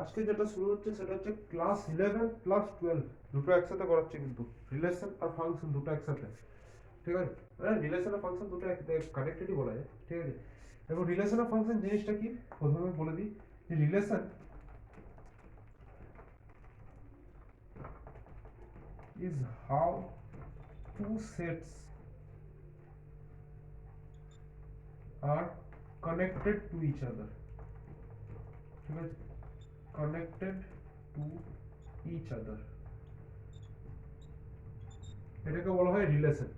আজকে যেটা শুরু হচ্ছে সেটা হচ্ছে ক্লাস 11 প্লাস 12 দুটো একসাথে করাচ্ছে, কিন্তু রিলেশন আর ফাংশন দুটো একসাথে, ঠিক আছে? রিলেশন আর ফাংশন দুটো কানেক্টেডই বলা যায়, ঠিক আছে? এবং রিলেশন আর ফাংশন জিনিসটা কি প্রথমে বলে দিই, যে relation is how two sets are connected to each other, ঠিক আছে? connected to each other, এটাকে বলা হয় রিলেশন,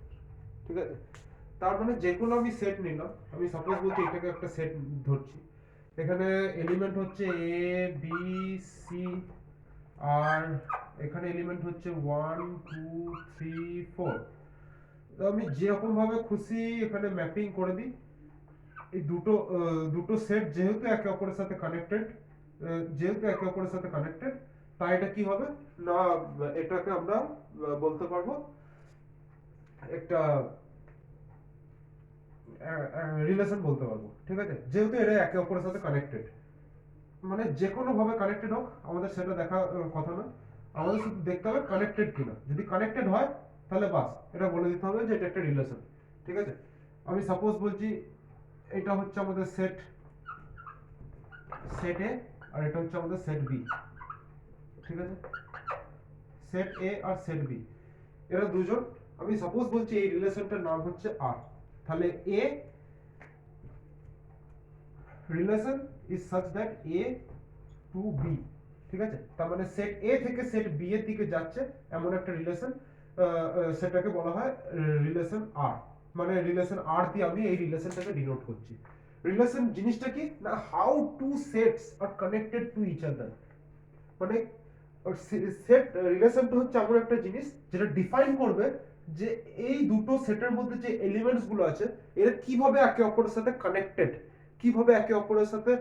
ঠিক আছে? তার মানে যে কোনো আমি সেট নিলাম, আমি সাপোজ বলছি এটাকে একটা সেট ধরছি, এখানে এলিমেন্ট হচ্ছে এ বি সি, আর এখানে এলিমেন্ট হচ্ছে 1 2 3 4। তো আমি যেরকম ভাবে খুশি এখানে ম্যাপিং করে দিই, এই দুটো সেট যেহেতু একে অপরের সাথে কানেক্টেড, তাই এটা কি হবে না, এটাকে আমরা বলতে পারবো একটা রিলেশন বলতে পারবো, ঠিক আছে? যেহেতু এরা একে অপরের সাথে কানেক্টেড, মানে যে কোনো ভাবে কানেক্টেড হোক আমাদের সেটা দেখা কথা না, আমাদের শুধু দেখতে হবে কানেক্টেড কিনা। যদি কানেক্টেড হয় তাহলে বাস এটা বলে দিতে হবে যে এটা একটা রিলেশন, ঠিক আছে? আমি সাপোজ বলছি এটা হচ্ছে আমাদের সেট সেট এ, আর এটা হচ্ছে আমাদের সেট বি, ঠিক আছে? সেট এ আর সেট বি, এরা দুজন, আমি সাপোজ বলছি এই রিলেশনটার নাম হচ্ছে আর, তাহলে a relation is such that A to b, ঠিক আছে? তার মানে সেট এ থেকে সেট বি এর দিকে যাচ্ছে এমন একটা রিলেশন, সেটাকে বলা হয় রিলেশন আর। মানে রিলেশন আর দিয়ে আমি এই রিলেশনটাকে ডিনোট করছি। রিলেশন জিনিসটা কি না, how two sets are connected to each other, মানে সেট রিলেশনটা হচ্ছে এমন একটা জিনিস যেটা ডিফাইন করবে যে এই দুটো সেটের মধ্যে যে এলিমেন্টস গুলো আছে এরা কিভাবে একে অপরের সাথে কানেক্টেড, কিভাবে একে অপরের সাথে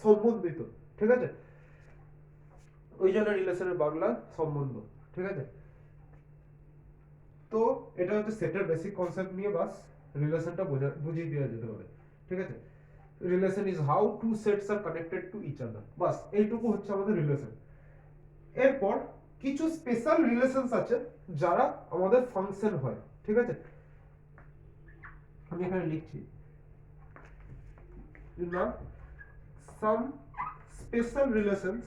সম্বন্ধিত, ঠিক আছে? ওই জন্য রিলেশনের বাংলা সম্বন্ধ, ঠিক আছে? তো এটা হচ্ছে সেটের বেসিক কনসেপ্ট নিয়ে বাস রিলেশনটা বুঝিয়ে দেওয়া যেতে পারে, ঠিক আছে? Relation is how two sets are connected to each other, বাস এইটুকু হচ্ছে আমাদের রিলেশন। এরপর কিছু স্পেশাল রিলেশনস আছে যারা আমাদের ফাংশন হয়, ঠিক আছে? আমি এখানে লিখছি না, some special relations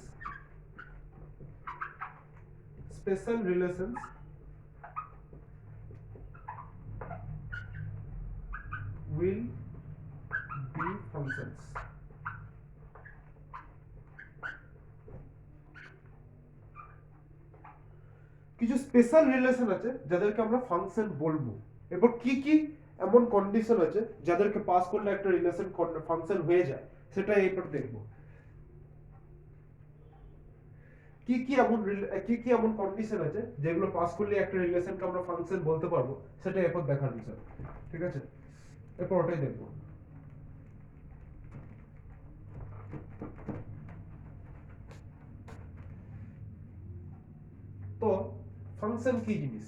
will be functions, কিছু স্পেশাল রিলেশন আছে যাদেরকে আমরা ফাংশন বলবো। এরপর কি কি এমন কন্ডিশন আছে যাদেরকে পাস করলে একটা রিলেশন ফাংশন হয়ে যায়, সেটা এরপর দেখবো। কি কি এমন কন্ডিশন আছে যেগুলো পাস করলে একটা রিলেশনকে আমরা ফাংশন বলতে পারবো, সেটা এরপর দেখার বিষয়, ঠিক আছে? এরপর ওটাই দেখবো। তো ফাংশন কি জিনিস?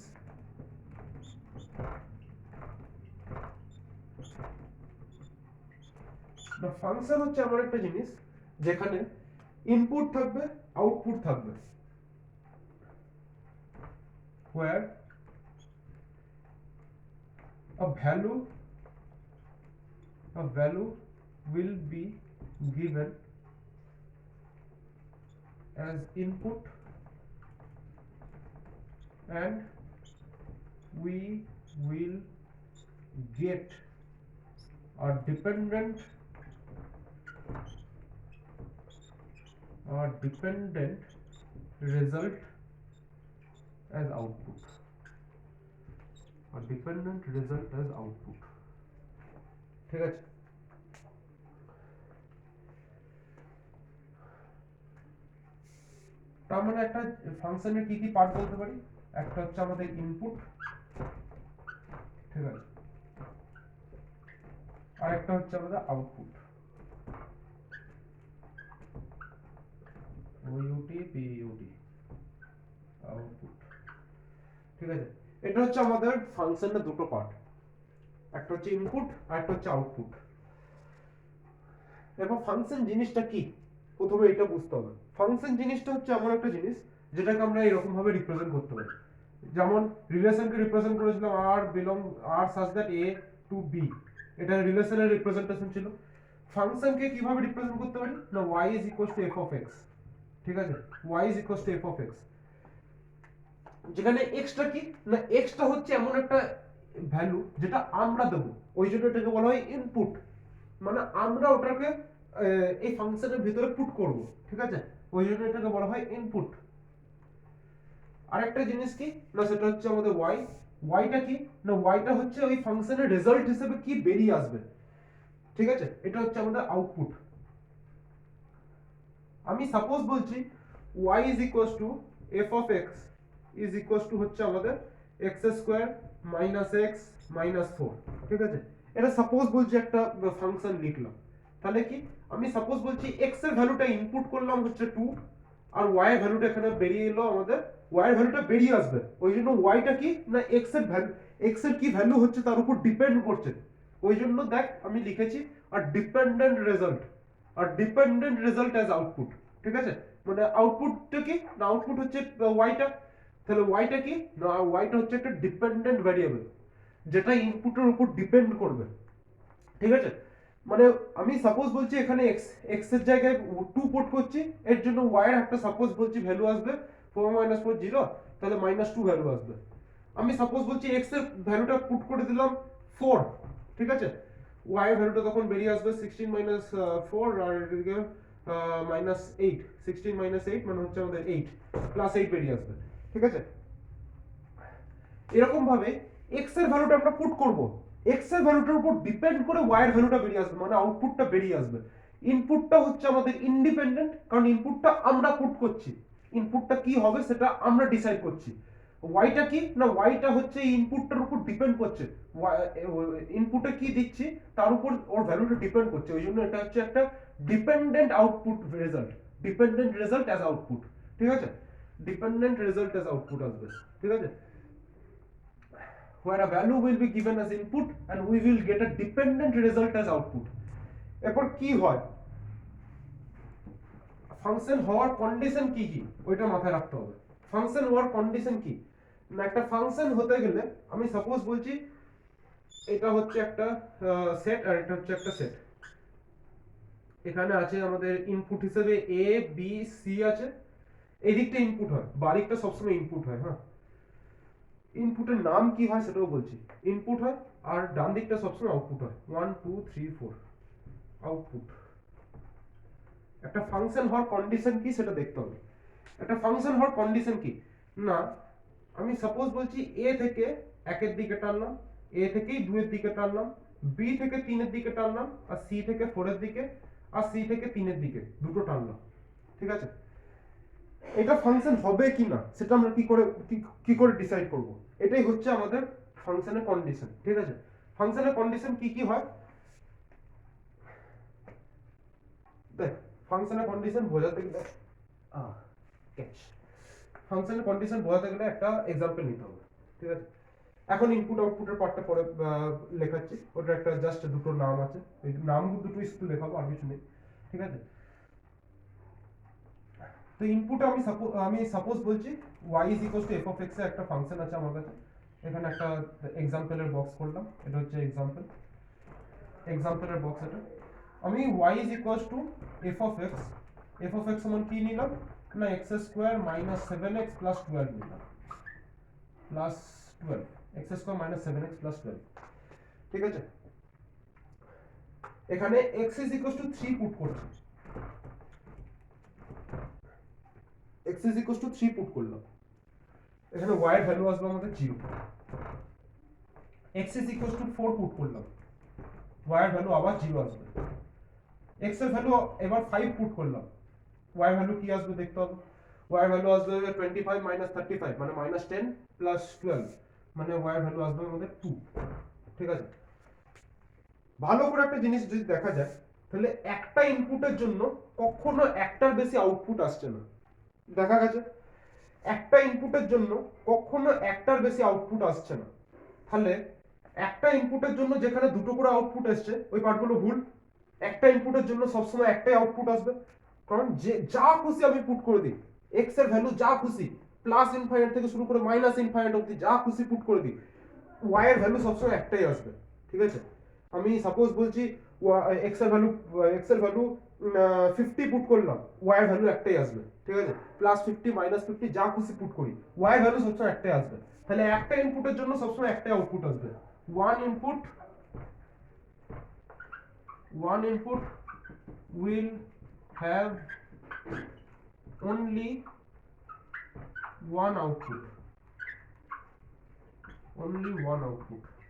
না, ফাংশন হচ্ছে এমন একটা জিনিস যেখানে ইনপুট থাকবে, আউটপুট থাকবে, where a value will be given as input and we will get a dependent result as output, ঠিক আছে? তার মানে একটা ফাংশনের কি কি পার্ট বলতে পারি, একটা হচ্ছে আমাদের ইনপুট, ঠিক আছে? আর একটা হচ্ছে আমাদের আউটপুট, আউটপুট, ঠিক আছে? এটা হচ্ছে আমাদের ফাংশনের দুটো পার্ট, একটা হচ্ছে ইনপুট আর একটা হচ্ছে আউটপুট। এরপর ফাংশন জিনিসটা কি, প্রথমে এটা বুঝতে হবে ফাংশন জিনিসটা হচ্ছে এমন একটা জিনিস যেটাকে আমরা এরকম ভাবে রিপ্রেজেন্ট করতে পারি। যেমন রিলেশনকে রিপ্রেজেন্ট করেছিলাম আর such that A to B, এটা রিলেশনের রিপ্রেজেন্টেশন ছিল। ফাংশনকে কিভাবে রিপ্রেজেন্ট করতে পারি না y is equal to f of x, ঠিক আছে, y is equal to f of x, যেখানে এক্সটা কি না এক্সটা হচ্ছে এমন একটা ভ্যালু যেটা আমরা দেবো, ওই জন্য এটাকে বলা হয় ইনপুট, মানে আমরা ওটাকে এই ফাংশনের ভিতরে পুট করব, ঠিক আছে, ওই জন্য এটাকে বলা হয় ইনপুট। আরেকটা জিনিস কি না সেটা হচ্ছে আমাদের y, yটা কি না yটা হচ্ছে ওই ফাংশনের রেজাল্ট হিসেবে কি বেরিয়ে আসবে, ঠিক আছে, এটা হচ্ছে আমাদের আউটপুট। আমি সাপোজ বলছি y is equals to f of x is equals to হচ্ছে আমাদের x square minus x minus 4, ঠিক আছে, এটা সাপোজ বলছি একটা ফাংশন লিখলাম, তাহলে কি আমি সাপোজ বলছি x এর ভ্যালুটা ইনপুট করলাম হচ্ছে 2 আর y এর ভ্যালুটা এখানে বেরিয়ে এলো আমাদের, y এর ভ্যালুটা বেরিয়ে আসবে, ওই জন্য y টা কি না x এর ভ্যালু, x এর কি ভ্যালু হচ্ছে তার উপর ডিপেন্ড করছে, ওই জন্য দেখ আমি লিখেছি আর ডিপেন্ডেন্ট রেজাল্ট, আর ডিপেন্ডেন্ট রেজাল্ট অ্যাজ আউটপুট, ঠিক আছে, মানে আউটপুটটা কি না আউটপুট হচ্ছে ওয়াইটা, তাহলে ওয়াইটা কি না ওয়াইটা হচ্ছে একটা ডিপেন্ডেন্ট ভ্যারিয়েবল যেটা ইনপুটের উপর ডিপেন্ড করবে, ঠিক আছে, মানে আমি সাপোজ বলছি এখানে এক্স, এক্স এর জায়গায় 2 পুট করছি, এর জন্য ওয়াই এর একটা সাপোজ বলছি ভ্যালু আসবে 4 - 4 0, তাহলে -2 ভ্যালু আসবে। আমি সাপোজ বলছি এক্স এর ভ্যালুটা পুট করে দিলাম 4, ঠিক আছে, ওয়াই এর ভ্যালুটা তখন বেরিয়ে আসবে 16 - 4 আর এদিকে -8, 16 - 8 মানে হচ্ছে আমাদের 8 +8 বেরিয়ে আসবে, ঠিক আছে। এরকম ভাবে x এর ভ্যালুটা আমরা পুট করব, x এর ভ্যালুটার উপর ডিপেন্ড করে y এর ভ্যালুটা বেরিয়ে আসবে, মানে আউটপুটটা বেরিয়ে আসবে। ইনপুটটা হচ্ছে আমাদের ইন্ডিপেন্ডেন্ট, কারণ ইনপুটটা আমরা পুট করছি, ইনপুটটা কি হবে সেটা আমরা ডিসাইড করছি। ওয়াইটা কি না ওয়াইটা হচ্ছে ইনপুটটার উপর ডিপেন্ড করছে, ইনপুটে কি দিচ্ছি তার উপর ওর ভ্যালুটা ডিপেন্ড করছে, ওই জন্য এটা হচ্ছে একটা dependent output result, dependent result as output, ঠিক আছে, ডিপেন্ডেন্ট রেজাল্ট অ্যাজ আউটপুট আসবে, ঠিক আছে, where a value will be given as input and we will get a dependent result as output। এরপর কি হয় ফাংশন হওয়ার কন্ডিশন কি কি ওইটা মাথায় রাখতে হবে। ফাংশন হওয়ার কন্ডিশন কি না একটা ফাংশন হতে গেলে আমি সাপোজ বলছি এটা হচ্ছে একটা সেট আর এটা হচ্ছে একটা সেট, এখানে আছে আমাদের ইনপুট হিসেবে a b c আছে, এই দিকটা ইনপুট হয়, বাদিকটা সবসময় ইনপুট হয়, হ্যাঁ, ইনপুটের নাম কি হয় সেটাও বলছি, ইনপুট হয় আর ডান দিকটা সবসময় আউটপুট হয়, 1 2 3 4 আউটপুট। একটা ফাংশন হওয়ার কন্ডিশন কি সেটা দেখতে হবে। একটা ফাংশন হওয়ার কন্ডিশন কি না আমি সাপোজ বলছি a থেকে 1 এর দিকে টানলাম, a থেকে 2 এর দিকে টানলাম, b থেকে 3 এর দিকে টানলাম, আর c থেকে 4 এর দিকে, আর c থেকে 3 এর দিকে দুটো টানলাম, ঠিক আছে, এটা ফাংশন হবে কি না সেটা আমরা কি করে ডিসাইড করব, এটাই হচ্ছে আমাদের ফাংশনের কন্ডিশন, ঠিক আছে। ফাংশনের কন্ডিশন কি কি হয় দেখ, ফাংশনের কন্ডিশন বোঝাতে গেলে ক্যাচ, ফাংশনের কন্ডিশন বোঝাতে গেলে একটা এক্সাম্পল নিতে হবে, ঠিক আছে। এখন ইনপুট আউটপুটের পার্টটা পরে লেখাচ্ছি, ওটা একটা জাস্ট দুটো নাম আছে, এই নাম দুটো শুধু লেখাবো আর কিছু নেই, ঠিক আছে। তো ইনপুট আমি সাপোজ বলছি y is equals to f of x এর একটা ফাংশন আছে আমার কাছে, এখানে একটা এক্সাম্পলের বক্স করলাম, এটা হচ্ছে এক্সাম্পলের বক্স, এটা আমি y is equals to f of x সমান কি নিলাম না x square minus 7x plus 12 নিলাম, plus 12 x square minus 7x plus 12, ঠিক আছে। এখানে x is equals to 3 put করছি, x is equals to 3 put করলাম, এখানে y এর ভ্যালু আসবে আমাদের 0, x is equals to 4 put করলাম, y এর ভ্যালু আবার 0 আসবে, x এর ভ্যালু এবার 5 পুট করলাম, y এর ভ্যালু কি আসবে দেখতে হবে, y এর ভ্যালু আসবে 25 - 35 মানে -10 প্লাস 12 মানে y এর ভ্যালু আসবে আমাদের 2, ঠিক আছে। ভালো করে একটা জিনিস যদি দেখা যায় তাহলে একটা ইনপুটের জন্য কখনো একটার বেশি আউটপুট আসছে না, দেখা গেছে একটা ইনপুটের জন্য কখনো একটার বেশি আউটপুট আসছে না, তাহলে একটা ইনপুটের জন্য যেখানে দুটো করে আউটপুট আসছে ওই পার্টগুলো ভুল, একটা ইনপুটের জন্য সবসময় একটাই আউটপুট আসবে, কারণ যে যা খুশি আমি পুট করে দিই, এক্স এর ভ্যালু যা খুশি প্লাস ইনফাইনাইট থেকে শুরু করে মাইনাস ইনফাইনাইট অবধি যা খুশি পুট করে দিই, ওয়াই এর ভ্যালু সবসময় একটাই আসবে। ঠিক আছে, আমি সাপোজ বলছি এক্স এর ভ্যালু 50 পুট করলাম, ওয়াই এর ভ্যালু একটাই আসবে। ঠিক আছে, +50 -50 যা খুশি পুট করি, ওয়াই এর ভ্যালু সবসময় একটাই আসবে। তাহলে একটা ইনপুটের জন্য সবসময় একটাই আউটপুট আসবে। One input will have only one output,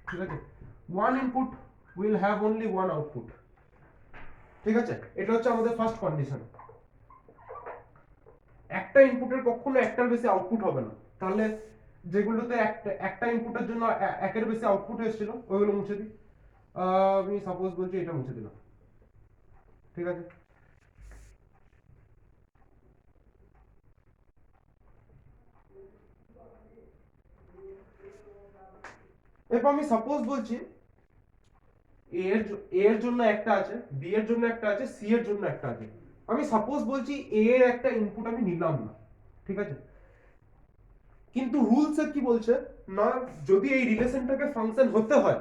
ঠিক আছে, one input will have only one output। ঠিক আছে, এটা হচ্ছে আমাদের ফার্স্ট কন্ডিশন। একটা ইনপুটের কখনো একটার বেশি আউটপুট হবে না। তাহলে যেগুলোতে একটা ইনপুটের জন্য একের বেশি আউটপুট এসেছিল ওইগুলো মুছে দিই। আমি সাপোজ বলছি এটা মুছে দিলাম। ঠিক আছে, এরপর আমি সাপোজ বলছি এর জন্য একটা আছে, বি এর জন্য একটা আছে, সি এর জন্য একটা আছে। আমি সাপোজ বলছি এ এর একটা ইনপুট আমি নিলাম না। ঠিক আছে, কিন্তু রুলস কি বলছে না, যদি এই রিলেশনটাকে ফাংশন হতে হয়,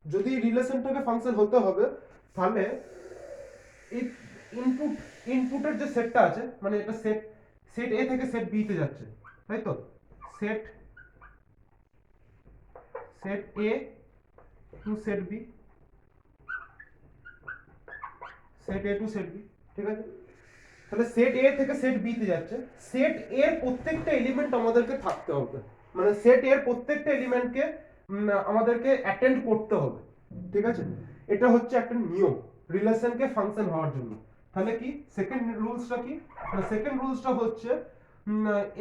যদি এই রিলেশনটাকে ফাংশন হতে হবে, তাহলে এই ইনপুট ইনপুটের যে সেটটা আছে, মানে এটা সেট সেট এ থেকে সেট বি তে যাচ্ছে, তাই তো, সেট সেট এ টু সেট বি, সেট এ টু সেট বি। ঠিক আছে, তাহলে সেট এ থেকে সেট বি তে যাচ্ছে, সেট এর প্রত্যেকটা এলিমেন্ট আমাদেরকে থাকতে হবে, মানে সেট এর প্রত্যেকটা এলিমেন্টকে আমাদেরকে অ্যাটেন্ড করতে হবে। ঠিক আছে, এটা হচ্ছে একটা নিয়ম রিলেশনকে ফাংশন হওয়ার জন্য। তাহলে কি সেকেন্ড রুলসটা কি, সেকেন্ড রুলসটা হচ্ছে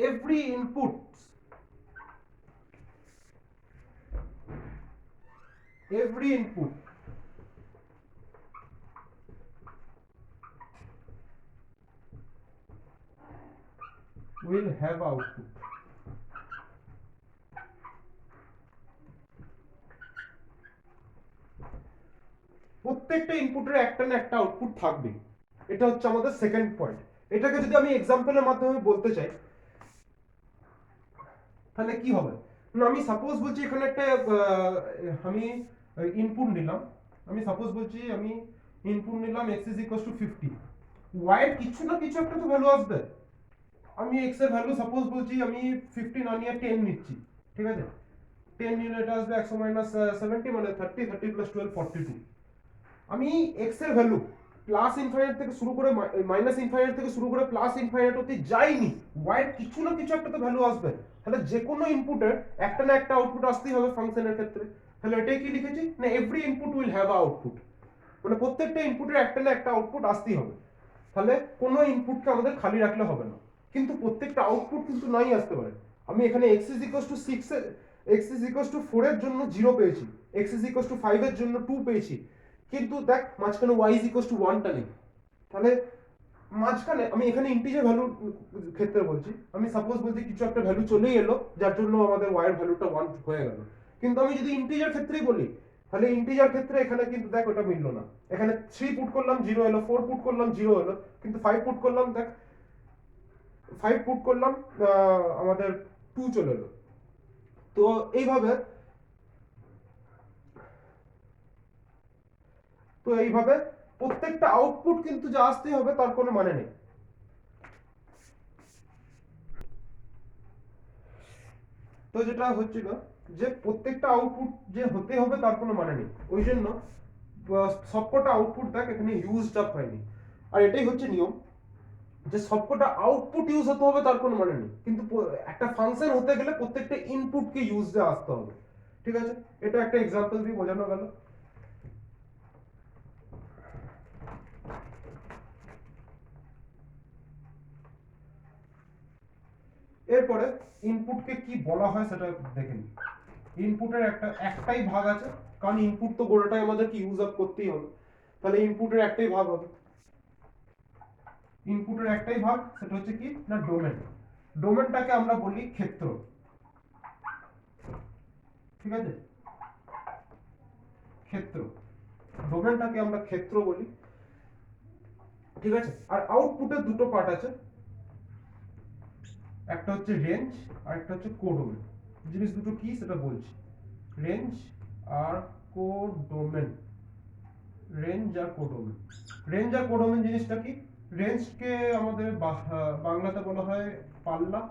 every input every input will have output। প্রত্যেকটা ইনপুটের একটা না একটা আউটপুট থাকবে, এটা হচ্ছে আমাদের সেকেন্ড পয়েন্ট। এটাকে যদি আমি এক্সাম্পলের মাধ্যমে বলতে চাই, তাহলে কি হবে না, আমি সাপোজ বলছি এখানে একটা আমি ইনপুট নিলাম, আমি সাপোজ বলছি আমি ইনপুট নিলাম x is equals to 50, y এর কিছু না কিছু একটা তো ভ্যালু আসবে। আমি x এর ভ্যালু সাপোজ বলছি আমি 50 না নিয়ে 10 নিচ্ছি। ঠিক আছে, 10 নিলে এটা আসবে 100 - 70 মানে 30, 30 + 12 42। আমি x এর ভ্যালু প্লাস ইনফাইনাইট থেকে শুরু করে মাইনাস ইনফাইনাইট থেকে শুরু করে প্লাস ইনফাইনাইট অবধি যাইনি, y এর কিছু না কিছু একটা তো ভ্যালু আসবে। তাহলে যে কোনো ইনপুটের একটা না একটা আউটপুট আসতেই হবে ফাংশনের ক্ষেত্রে। তাহলে এটাই কি লিখেছি না, every input will have a output, মানে প্রত্যেকটা ইনপুটের একটা না একটা আউটপুট আসতেই হবে। তাহলে কোনো ইনপুটকে আমাদের খালি রাখলে হবে না, কিন্তু প্রত্যেকটা আউটপুট কিন্তু নাই আসতে পারে। আমি এখানে x is equals to 6 এর x is equals to 4 এর জন্য 0 পেয়েছি, x is equals to 5 এর জন্য 2 পেয়েছি, কিন্তু দেখ মাঝখানে y is equals to 1 টা নেই। তাহলে মাঝখানে আমি এখানে ইন্টিজার ভ্যালু ক্ষেত্রে বলছি, আমি সাপোজ বলছি কিছু একটা ভ্যালু চলেই এলো যার জন্য আমাদের y এর ভ্যালুটা 1 হয়ে গেল। কিন্তু আমি যদি ইন্টিজার ক্ষেত্রেই বলি, তাহলে ইন্টিজার ক্ষেত্রে এখানে কিন্তু দেখ ওটা মিললো না। এখানে 3 পুট করলাম 0 এলো, 4 পুট করলাম 0 এলো, কিন্তু 5 পুট করলাম, দেখ 5 পুট করলাম আমাদের 2 চলে এলো। তো এইভাবে প্রত্যেকটা আউটপুট কিন্তু যা আসতেই হবে তার কোনো মানে নেই। তো যেটা হচ্ছিল যে প্রত্যেকটা আউটপুট যে হতে হবে তার কোনো মানে নেই, ওই জন্য সবকটা আউটপুট দেখ এখানে ইউজড আপ হয়নি। আর এটাই হচ্ছে নিয়ম যে সবকটা আউটপুট ইউজ হতে হবে তার কোনো মানে নেই, কিন্তু একটা ফাংশন হতে গেলে প্রত্যেকটা ইনপুটকে ইউজে আসতে হবে। ঠিক আছে, এটা একটা এক্সাম্পল দিয়ে বোঝানো গেল। এরপরে ইনপুটকে কি বলা হয় সেটা দেখে নিই। ইনপুটের একটাই ভাগ আছে, কারণ ইনপুট তো গোটাটাই আমাদেরকে ইউজ আপ করতেই হবে। তাহলে ইনপুটের একটাই ভাগ হবে, ইনপুটের একটাই ভাগ, সেটা হচ্ছে কি না ডোমেন। ডোমেনটাকে আমরা বলি ক্ষেত্র। ঠিক আছে, ক্ষেত্র, ডোমেনটাকে আমরা ক্ষেত্র বলি। ঠিক আছে। আর আউটপুটের দুটো পার্ট আছে, একটা হচ্ছে রেঞ্জ আর একটা হচ্ছে কোডোমেন। জিনিস দুটো কি সেটা বলছি। রেঞ্জ আর কোডোমেন, রেঞ্জ আর কোডোমেন। রেঞ্জ আর কোডোমেন জিনিসটা কি? রেঞ্জকে আমাদের বাংলাতে বলা হয় পাল্লা,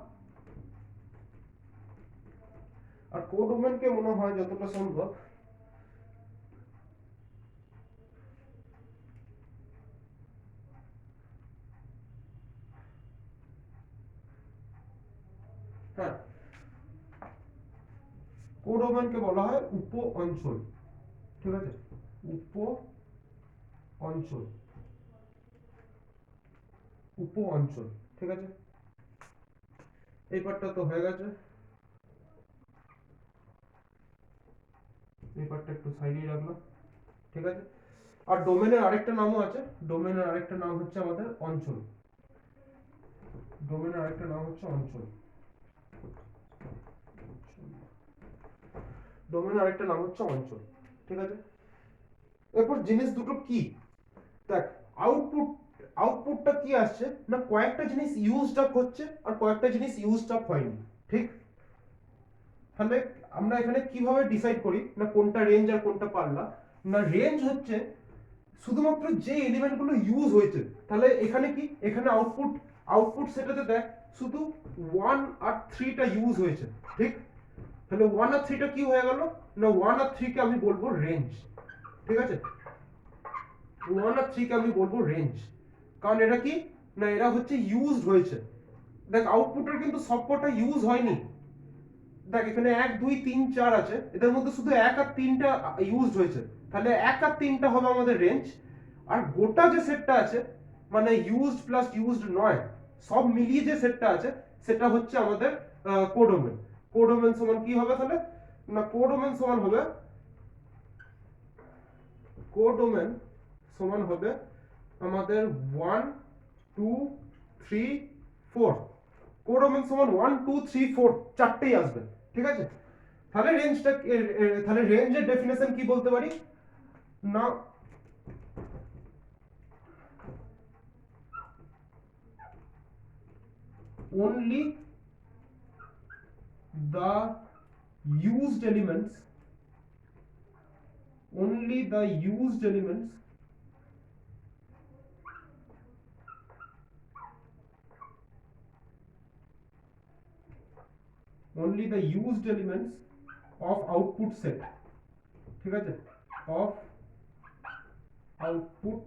আর কোডোমেনকে মনে হয় যতটা সম্ভব হ্যাঁ, কোডোমেনকে বলা হয় উপ অঞ্চল। ঠিক আছে, উপ অঞ্চল, উপ অঞ্চল। ঠিক আছে, এই পার্টটা তো হয়ে গেছে, এই পার্টটা একটু সাইডে রাখলাম। ঠিক আছে, আর ডোমেনের আরেকটা নামও আছে, ডোমেনের আরেকটা নাম হচ্ছে আমাদের অঞ্চল। ডোমেনের আরেকটা নাম হচ্ছে অঞ্চল। ডোমেনের আরেকটা নাম হচ্ছে অঞ্চল। ঠিক আছে, এরপর জিনিস দুটো কি দেখ, আউটপুট, আউটপুটটা কি আসছে না, কয়েকটা জিনিস ইউজড আপ হচ্ছে আর কয়েকটা জিনিস ইউজড আপ হয়নি। ঠিক, তাহলে আমরা এখানে কিভাবে ডিসাইড করি না কোনটা রেঞ্জ আর কোনটা পাল্লা? না রেঞ্জ হচ্ছে শুধুমাত্র যে এলিমেন্টগুলো ইউজ হয়েছে। তাহলে এখানে কি, এখানে আউটপুট, আউটপুট সেটাতে দেখ শুধু 1 আর 3 টা ইউজ হয়েছে। ঠিক, তাহলে 1 আর 3 টা কি হয়ে গেল না, 1 আর 3 কে আমি বলবো রেঞ্জ। ঠিক আছে, 1 আর 3 কে আমি বলবো রেঞ্জ, কারণ এটা কি না, এরা হচ্ছে ইউজড হয়েছে। দেখ আউটপুটের কিন্তু সবকটা ইউজ হয়নি। দেখ এখানে 1 2 3 4 আছে, এদের মধ্যে শুধু 1 আর 3টা ইউজড হয়েছে, তাহলে 1 আর 3টা হবে আমাদের রেঞ্জ। আর গোটা যে সেটটা আছে, মানে ইউজড প্লাস ইউজড নয়, সব মিলিয়ে যে সেটটা আছে সেটা হচ্ছে আমাদের কোডোমেন। কোডোমেন সমান কি হবে তাহলে না, কোডোমেন সমান হবে, কোডোমেন সমান হবে আমাদের 1 2 3 4। কোডোমেন সমান 1 2 3 4 চারটেই আসবে। ঠিক আছে, তাহলে রেঞ্জটা, তাহলে রেঞ্জের ডেফিনেশন কি বলতে পারি না, only the used elements, only the used elements only the used elements of output set। ঠিক আছে, of output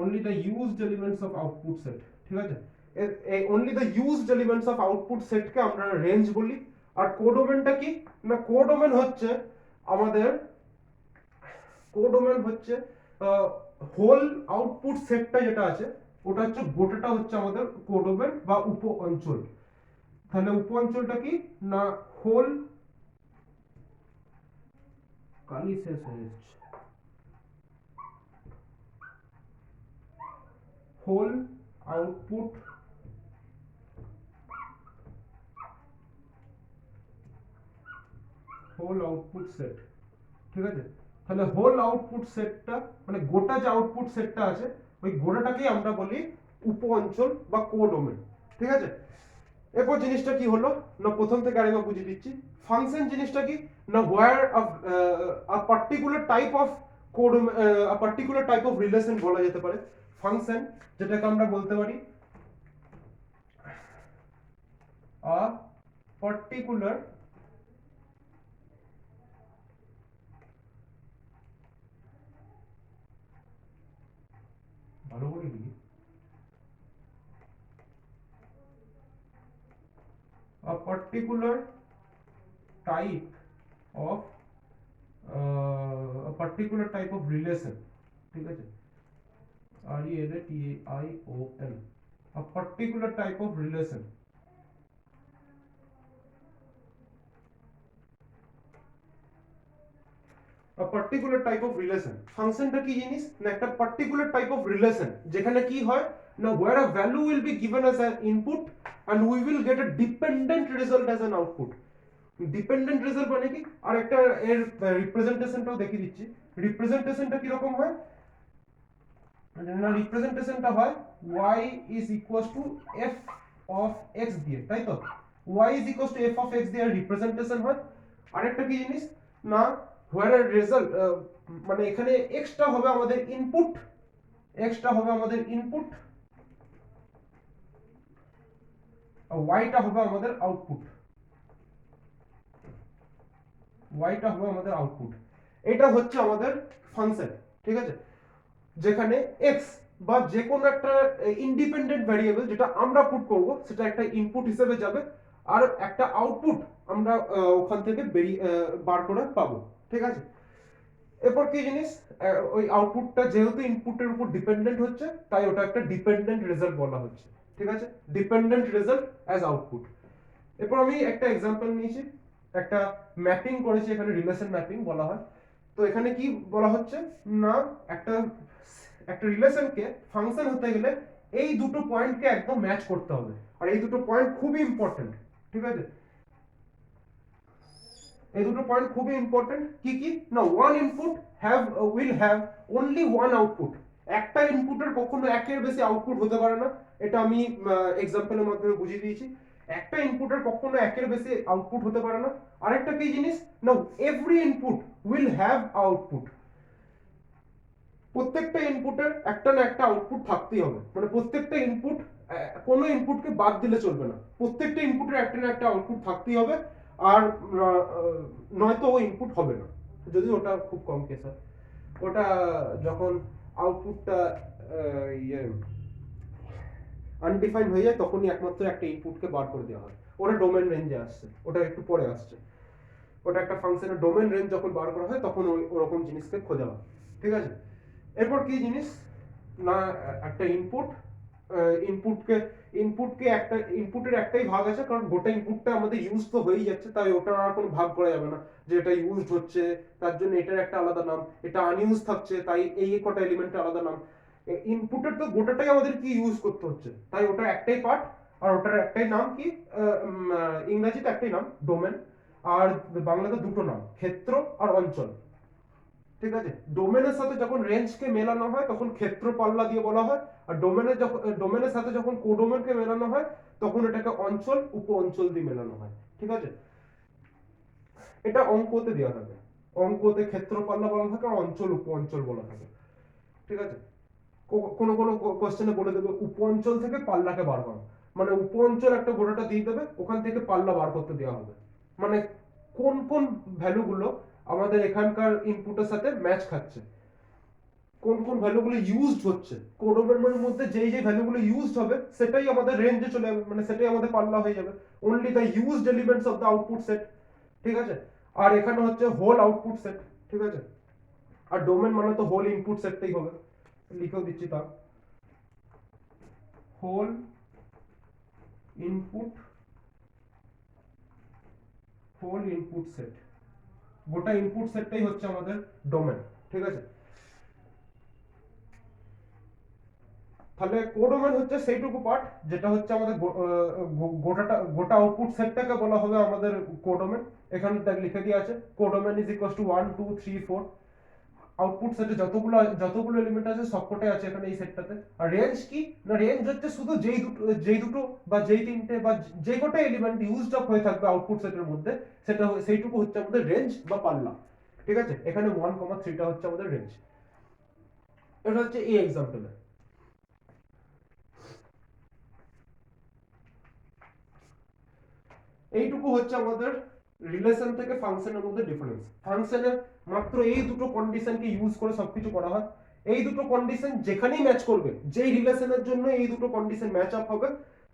only the used elements of output set। ঠিক আছে, এই only the used elements of output set কে আমরা range বলি। আর কোডোমেনটা কি না, codomain হচ্ছে আমাদের, কোডোমেন হচ্ছে হোল আউটপুট সেটটা যেটা আছে ওটা হচ্ছে গোটাটা হচ্ছে আমাদের কোডোমেন বা উপ অঞ্চল। তাহলে উপ অঞ্চলটা কি না, হোল, কালি শেষ হয়ে যাচ্ছে, whole output whole output set. ঠিক আছে, তাহলে হোল আউটপুট সেটটা মানে গোটা যে আউটপুট সেটটা আছে ওই গোটাটাকেই আমরা বলি উপ অঞ্চল বা কোডোমেন। ঠিক আছে, এরপর জিনিসটা কি হলো না, প্রথম থেকে আরেকবার বুঝিয়ে দিচ্ছি। ফাংশন জিনিসটা কি না, where a particular type of code, a particular type of relation বলা যেতে পারে ফাংশন, যেটাকে আমরা বলতে পারি আ পার্টিকুলার, ভালো করে লিখি, a particular type of a particular type of relation। ঠিক আছে, RELATION, a particular type of relation। a particular type of relation ফাংশনটা কি জিনিস না, একটা পার্টিকুলার টাইপ অফ রিলেশন যেখানে কি হয় না, where a value will be given as an input and we will get a dependent result as an output। Dependent result মানে কি, আর একটা এর রিপ্রেজেন্টেশনটাও দেখিয়ে দিচ্ছি। রিপ্রেজেন্টেশনটা কি রকম হয় না, রিপ্রেজেন্টেশনটা হয় y is equals to f of x দিয়ে, তাই তো y is equals to f of x দিয়ে রিপ্রেজেন্টেশন হয়। আরেকটা কি জিনিস না, where রেজাল্ট মানে এখানে x টা হবে আমাদের ইনপুট, x টা হবে আমাদের ইনপুট আর y টা হবে আমাদের আউটপুট, y টা হবে আমাদের আউটপুট। এটা হচ্ছে আমাদের ফাংশন, ঠিক আছে, যেখানে x বা যে কোনো একটা ইন্ডিপেন্ডেন্ট ভ্যারিয়েবল যেটা আমরা পুট করব সেটা একটা ইনপুট হিসেবে যাবে, আর একটা আউটপুট আমরা ওখান থেকে বার করে পাবো, ঠিক আছে। এরপর কি জিনিস, ওই আউটপুটটা যেহেতু ইনপুটের উপর ডিপেন্ডেন্ট হচ্ছে তাই ওটা একটা ডিপেন্ডেন্ট রেজাল্ট বলা হচ্ছে, ঠিক আছে, ডিপেন্ডেন্ট রেজাল্ট অ্যাজ আউটপুট। এরপর আমি একটা এক্সাম্পল নিয়েছি, একটা ম্যাপিং করেছি, এখানে রিলেশন ম্যাপিং বলা হয়। তো এখানে কি বলা হচ্ছে না, একটা একটা রিলেশনকে ফাংশন হতে গেলে এই দুটো পয়েন্টকে একদম ম্যাচ করতে হবে, আর এই দুটো পয়েন্ট খুবই ইম্পর্টেন্ট, ঠিক আছে। এই দুটো পয়েন্ট খুবই ইম্পর্টেন্ট, কি কি না, one input will have only one output. একটা ইনপুটের কখনো একের বেশি আউটপুট হতে পারে না, এটা আমি এক্সাম্পলের মাধ্যমে বুঝিয়ে দিয়েছি। একটা ইনপুটের কখনো একের বেশি আউটপুট হতে পারে না। আরেকটা কি জিনিস না, every input will have output. প্রত্যেকটা ইনপুটের একটা না একটা আউটপুট থাকতেই হবে, মানে প্রত্যেকটা ইনপুট, কোনো ইনপুটকে বাদ দিলে চলবে না, প্রত্যেকটা ইনপুটের একটা না একটা আউটপুট থাকতেই হবে। আর নয়তো ও ইনপুট হবে না, যদি ওটা খুব কম কেস হয়, ওটা যখন আউটপুটটা ইয়ে আনডিফাইন্ড হয়ে যায় তখনই একমাত্র একটা ইনপুটকে বার করে দেওয়া হয়, ওটা ডোমেন রেঞ্জে আসছে, ওটা একটু পরে আসছে। ওটা একটা ফাংশনের ডোমেন রেঞ্জ যখন বার করা হয় তখন ওরকম জিনিসকে খোঁজা হয়, ঠিক আছে। এরপর কি জিনিস না, একটা ইনপুটকে ইনপুটকে একটা ইনপুটের একটাই ভাগ আছে, কারণ গোটা ইনপুটটা আমাদের ইউজ তো হয়েই যাচ্ছে, তাই ওটার আর কোনো ভাগ করা যাবে না যে এটা ইউজড হচ্ছে তার জন্য এটার একটা আলাদা নাম, এটা আনইউজ থাকছে তাই এই কটা এলিমেন্টের আলাদা নাম। ইনপুটের তো গোটাটাই আমাদের কি ইউজ করতে হচ্ছে, তাই ওটা একটাই পার্ট, আর ওটার একটাই নাম কি, ইংরেজিতে একটাই নাম ডোমেন, আর বাংলাতে দুটো নাম, ক্ষেত্র আর অঞ্চল, ঠিক আছে। ডোমেনের সাথে যখন রেঞ্জকে মেলানো হয় তখন ক্ষেত্র পাল্লা দিয়ে বলা হয়, আর ডোমেনের সাথে যখন কোডোমেনকে মেলানো হয় তখন এটাকে অঞ্চল উপ অঞ্চল দিয়ে মেলানো হয়, ঠিক আছে। এটা অঙ্কতে দেওয়া থাকে, অঙ্কতে ক্ষেত্র পাল্লা বলা থাকে আর অঞ্চল উপ অঞ্চল বলা থাকে, ঠিক আছে। কোনো কোনো কোশ্চেনে বলে দেবে উপ অঞ্চল থেকে পাল্লাকে বার করো, মানে উপ অঞ্চল একটা গোটাটা দিয়ে দেবে, ওখান থেকে পাল্লা বার করতে দেওয়া হবে, মানে কোন কোন ভ্যালুগুলো আমাদের এখানকার ইনপুটের সাথে ম্যাচ খাচ্ছে, কোন কোন ভ্যালুগুলো ইউজড হচ্ছে, কোডোমেনের মধ্যে যেই যে ভ্যালুগুলো ইউজড হবে সেটাই আমাদের রেঞ্জে চলে যাবে, মানে সেটাই আমাদের পাল্লা হয়ে যাবে, only the used elements of the output set, ঠিক আছে। আর এখানে হচ্ছে হোল আউটপুট সেট, ঠিক আছে। আর ডোমেন মানে তো হোল ইনপুট সেটটাই হবে, লিখেও দিচ্ছি তা, whole input, whole input set, গোটা ইনপুট সেটটাই হচ্ছে আমাদের ডোমেন, ঠিক আছে। তাহলে কোডোমেন হচ্ছে সেইটুকু পার্ট যেটা হচ্ছে আমাদের গোটা আউটপুট সেটটাকে বলা হবে আমাদের কোডোমেন। এখানে লিখে দিয়ে আছে codomain is equal to 1 2 3 4, output সেটে যতগুলো এলিমেন্ট আছে সবকটাই আছে এখানে এই সেটটাতে। আর রেঞ্জ কি না, রেঞ্জ হচ্ছে শুধু যেই দুটো বা যেই তিনটে বা যে কটা এলিমেন্ট ইউজড আপ হয়ে থাকবে আউটপুট সেটের মধ্যে সেটা সেইটুকু হচ্ছে আমাদের রেঞ্জ বা পাল্লা, ঠিক আছে। এখানে 1,3টা হচ্ছে আমাদের রেঞ্জ। এটা হচ্ছে এই এক্সাম্পলে। এইটুকু হচ্ছে আমাদের রিলেশন থেকে ফাংশনের মধ্যে ডিফারেন্স। ফাংশনের মাত্র এই দুটো কন্ডিশনকে ইউজ করে সবকিছু করা হয়, এই দুটো কন্ডিশন যেখানেই ম্যাচ করবে, যেই রিলেশনের জন্য এই দুটো কন্ডিশন ম্যাচ আপ হবে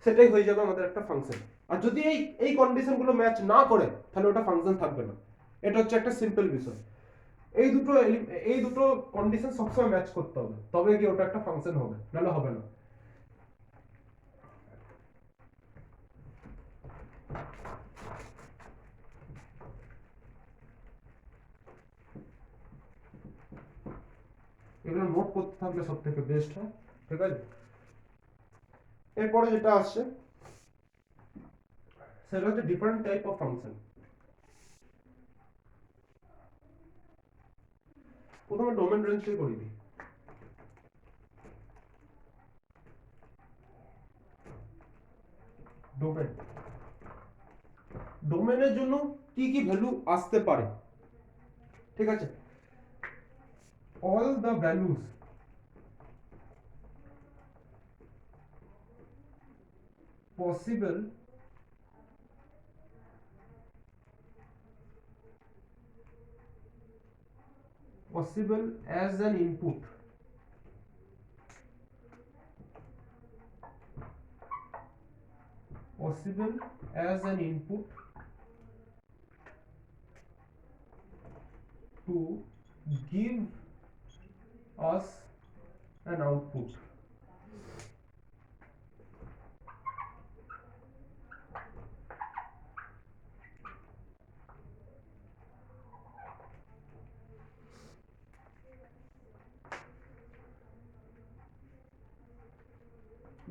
সেটাই হয়ে যাবে আমাদের একটা ফাংশন। আর যদি এই কন্ডিশনগুলো ম্যাচ না করে তাহলে ওটা ফাংশন থাকবে না। এটা হচ্ছে একটা সিম্পল বিষয়। এই দুটো কন্ডিশন সবসময় ম্যাচ করতে হবে তবে কি ওটা একটা ফাংশন হবে, নাহলে হবে না। এগুলো নোট করতে থাকলে সব থেকে বেস্ট হয়, ঠিক আছে। এরপরে যেটা আসছে সেটা হচ্ছে ডিফারেন্ট টাইপ অফ ফাংশন। প্রথমে ডোমেন রেঞ্জটাই করে দিই। ডোমেন, ডোমেনের জন্য কি কি ভ্যালু আসতে পারে, ঠিক আছে? All the values possible as an input to give us an output.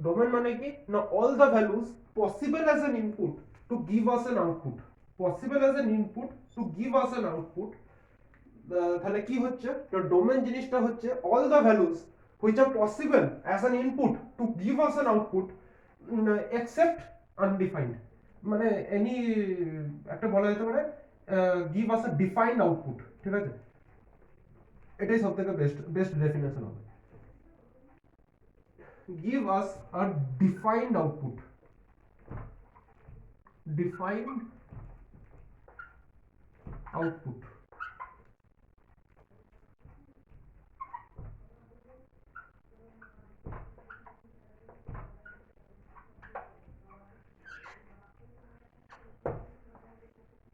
Domain মানে কি না, all the values possible as an input to give us an output, possible as an input to give us an output। তাহলে কি হচ্ছে, তো domain জিনিসটা হচ্ছে all the values which are possible as an input to give us an output except undefined, মানে any একটা বলা যেতে পারে give us a defined output, ঠিক আছে? এটাই সবথেকে বেস্ট ডেফিনেশন হবে, give us a defined output, defined output।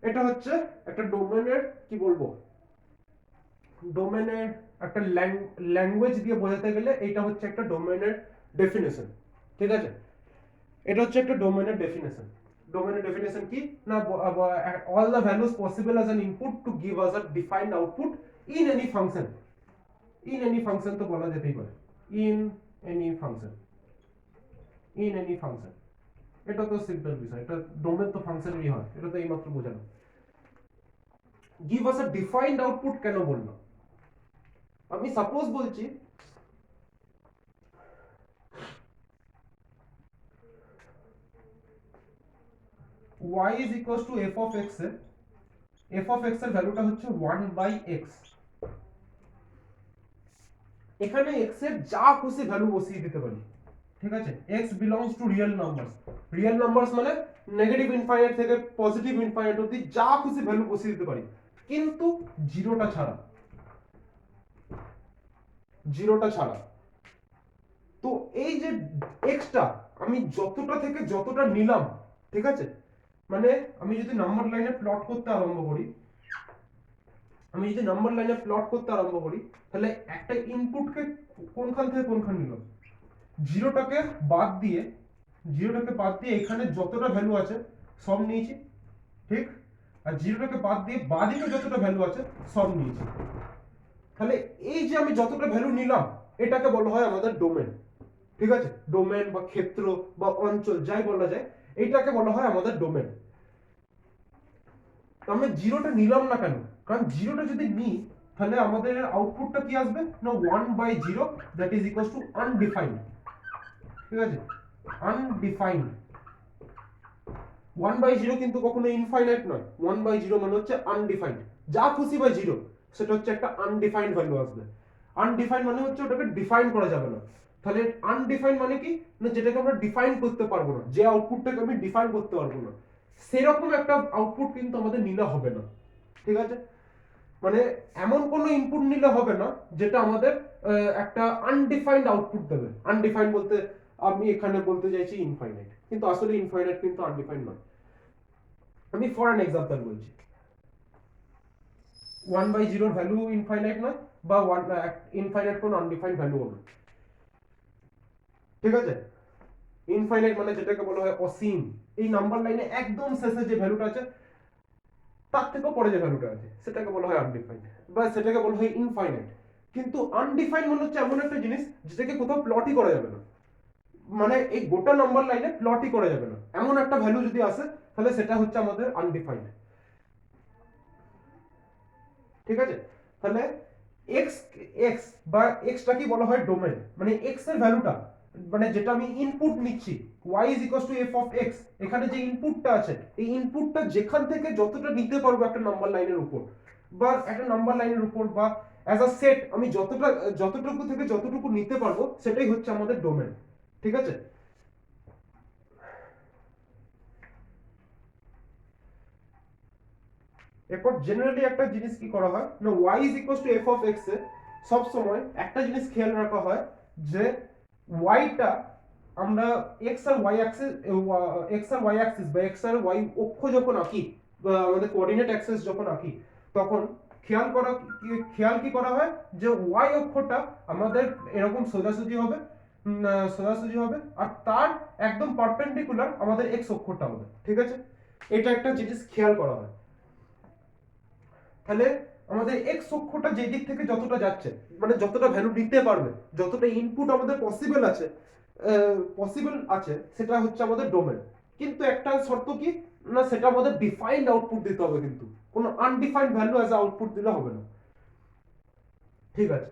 এটা হচ্ছে একটা ডোমেনের কি বলবো, ডোমেনের একটা ল্যাঙ্গুয়েজ দিয়ে বোঝাতে গেলে এটা হচ্ছে একটা ডোমেনের ডেফিনেশন, ঠিক আছে? এটা হচ্ছে একটা ডোমেনের ডেফিনেশন। ডোমেনের ডেফিনেশন কি না, all the values possible as an input to give us a defined output in any function. In any function তো বলা যেতেই পারে, in any function, in any function. এটা তো সিম্পল বিষয়, এটা ডোমেন তো ফাংশনেরই হয়, এটা তো এইমাত্র বোঝানো। গিভ আস আ ডিফাইন্ড আউটপুট কেন বললাম, আমি সাপোজ বলছি y is equals to f of x এর এর ভ্যালুটা হচ্ছে 1 বাই x। এখানে x এর যা খুশি ভ্যালু বসিয়ে দিতে পারি, ঠিক আছে? x belongs to real numbers, real numbers মানে নেগেটিভ ইনফাইনাইট থেকে পজিটিভ ইনফাইনাইট অবধি যা খুশি ভ্যালু বসিয়ে দিতে পারি, কিন্তু জিরোটা ছাড়া, জিরোটা ছাড়া। তো এই যে এক্সটা আমি যতটা থেকে যতটা নিলাম, ঠিক আছে? মানে আমি যদি নাম্বার লাইনে প্লট করতে আরম্ভ করি, তাহলে একটা ইনপুটকে কোনখান থেকে কোনখান নিলাম, জিরোটাকে বাদ দিয়ে এখানে যতটা ভ্যালু আছে সব নিয়েছি, ঠিক? আর জিরোটাকে বাদ দিয়ে বাদিকে যতটা ভ্যালু আছে সব নিয়েছি। তাহলে এই যে আমি যতটা ভ্যালু নিলাম এটাকে বলা হয় আমাদের ডোমেন, ঠিক আছে? ডোমেন বা ক্ষেত্র বা অঞ্চল যাই বলা যায়, এইটাকে বলা হয় আমাদের ডোমেন। তো আমরা জিরোটা নিলাম না কেন, কারণ জিরোটা যদি নিই তাহলে আমাদের আউটপুটটা কি আসবে না 1/0 that is equals two undefined, ঠিক আছে? আনডিফাইন্ড 1/0 কিন্তু কখনো ইনফাইনাইট নয়, 1/0 মানে হচ্ছে আনডিফাইন্ড, যা খুশি বাই জিরো সেটা হচ্ছে একটা আনডিফাইন্ড ভ্যালু আসবে। আনডিফাইন্ড মানে হচ্ছে ওটাকে ডিফাইন করা যাবে না। তাহলে আনডিফাইন্ড মানে কি না, যেটাকে আমরা ডিফাইন করতে পারবো না, যে আউটপুটটাকে আমি ডিফাইন করতে পারবো না, সেরকম একটা আউটপুট কিন্তু আমাদের নিলে হবে না, ঠিক আছে? মানে এমন কোনো ইনপুট নিলে হবে না যেটা আমাদের একটা আনডিফাইন্ড আউটপুট দেবে। আনডিফাইন্ড বলতে আমি এখানে বলতে চাইছি ইনফাইনাইট, কিন্তু আসলে ইনফাইনাইট কিন্তু আনডিফাইন্ড নয়। আমি ফর অ্যান এক্সাম্পল বলছি, 1/0 ভ্যালু ইনফাইনাইট নয়, বা ইনফাইনাইট কোনো আনডিফাইন্ড ভ্যালু হবে, ঠিক আছে? ইনফাইনাইট মানে যেটাকে বলা হয় অসীম, এই নাম্বার লাইনে একদম শেষে যে ভ্যালুটা আছে তার থেকেও পরে যে ভ্যালুটা আছে সেটাকে বলা হয় আনডিফাইন্ড, বা সেটাকে বলা হয় ইনফাইনাইট। কিন্তু আনডিফাইন্ড মানে হচ্ছে এমন একটা জিনিস যেটাকে কোথাও প্লটই করা যাবে না, মানে এই গোটা নাম্বার লাইনে প্লটই করা যাবে না, এমন একটা ভ্যালু যদি আসে তাহলে সেটা হচ্ছে আমাদের আনডিফাইন্ড, ঠিক আছে? তাহলে এক্স এক্স বা এক্সটা কি বলা হয় ডোমেন, মানে এক্স এর ভ্যালুটা, মানে যেটা আমি ইনপুট নিচ্ছি y is equals to f of x, এখানে যে ইনপুটটা আছে এই ইনপুটটা যেখান থেকে যতটা নিতে পারবো একটা নাম্বার লাইনের উপর, বা একটা নাম্বার লাইনের উপর বা অ্যাজ আ সেট আমি যতটুকু থেকে যতটুকু নিতে পারবো সেটাই হচ্ছে আমাদের ডোমেন। ঠিক আছে, এরপর জেনারেলি একটা জিনিস কি করা হয় না, y is equals to f of x এ সব সময় একটা জিনিস খেয়াল রাখা হয় যে y টা আমরা x আর y অ্যাক্সিস, x আর y অ্যাক্সিস বা x আর y অক্ষ যখন আঁকি বা আমাদের কোঅর্ডিনেট অ্যাক্সিস যখন আঁকি তখন খেয়াল কি করা হয় যে y অক্ষটা আমাদের এরকম সোজাসুজি হবে, সোজাসুজি হবে, আর তার একদম পারপেন্ডিকুলার আমাদের x অক্ষটা হবে। ঠিক আছে, এটা একটা জিনিস খেয়াল করা হয়। তাহলে আমাদের এক্স অক্ষটা যে দিক থেকে যতটা যাচ্ছে, মানে যতটা ভ্যালু নিতে পারবে, যতটা ইনপুট আমাদের পসিবল আছে সেটা হচ্ছে আমাদের ডোমেন। কিন্তু একটা শর্ত কি না, সেটা আমাদের ডিফাইন্ড আউটপুট দিতে হবে, কিন্তু কোনো আনডিফাইন্ড ভ্যালু অ্যাজ আউটপুট দিলে হবে না। ঠিক আছে,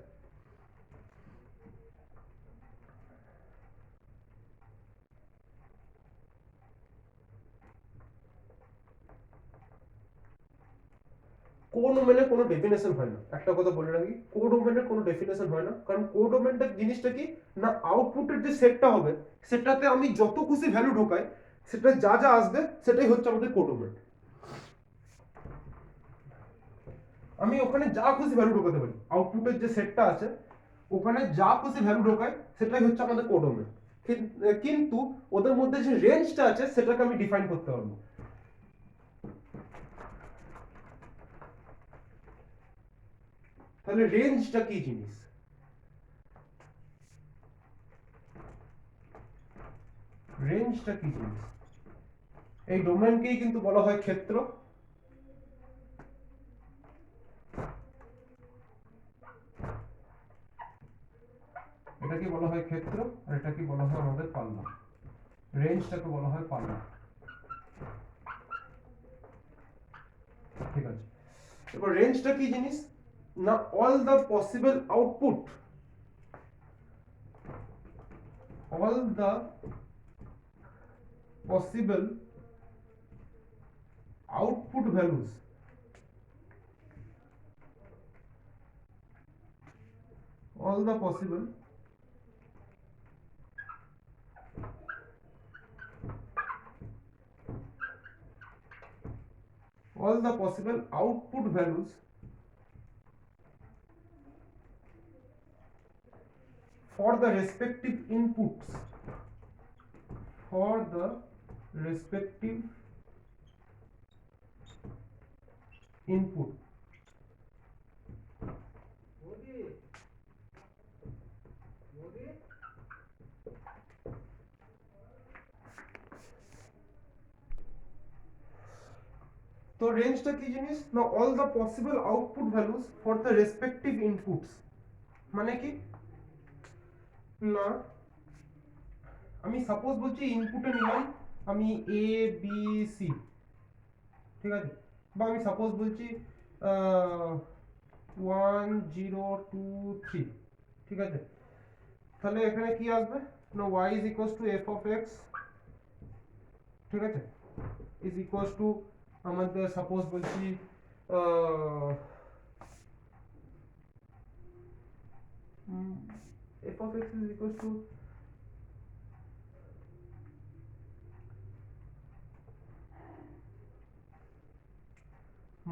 কোডোমেনের কোনো ডেফিনেশন হয় না, একটা কথা বলে রাখি, কোডোমেনের কোনো ডেফিনেশন হয় না, কারণ কোডোমেনটা জিনিসটা কি না, আউটপুটের যে সেটটা হবে সেটাতে আমি যত খুশি ভ্যালু ঢোকাই সেটা যা যা আসবে সেটাই হচ্ছে আমাদের কোডোমেন। আমি ওখানে যা খুশি ভ্যালু ঢোকাতে পারি, আউটপুটের যে সেটটা আছে ওখানে যা খুশি ভ্যালু ঢোকাই সেটাই হচ্ছে আমাদের কোডোমেন। কিন্তু ওদের মধ্যে যে রেঞ্জটা আছে সেটাকে আমি ডিফাইন করতে পারবো। তাহলে রেঞ্জটা কি জিনিস, রেঞ্জটা কি জিনিস, এই ডোমেনকেই কিন্তু বলা হয় ক্ষেত্র। এটাকে বলা হয় ক্ষেত্র আর এটাকে বলা হয় আমাদের পাল্লা, রেঞ্জটাকে বলা হয় পাল্লা। ঠিক আছে, এবার রেঞ্জটা কি জিনিস না, all the possible output, all the possible output values all the possible all the possible output values for the respective inputs, for the respective input, তো রেঞ্জটা কি জিনিস না, all the possible output values for the respective inputs, মানে কি না, আমি suppose বলছি ইনপুটে নিলাম আমি এ বি সি, ঠিক আছে, বা আমি সাপোজ বলছি 1 0 2 3, ঠিক আছে, তাহলে এখানে কি আসবে না, y is equals to f of x, ঠিক আছে, ইজ ইকুয়ালস টু আমাদের সাপোজ বলছি F of x is equals two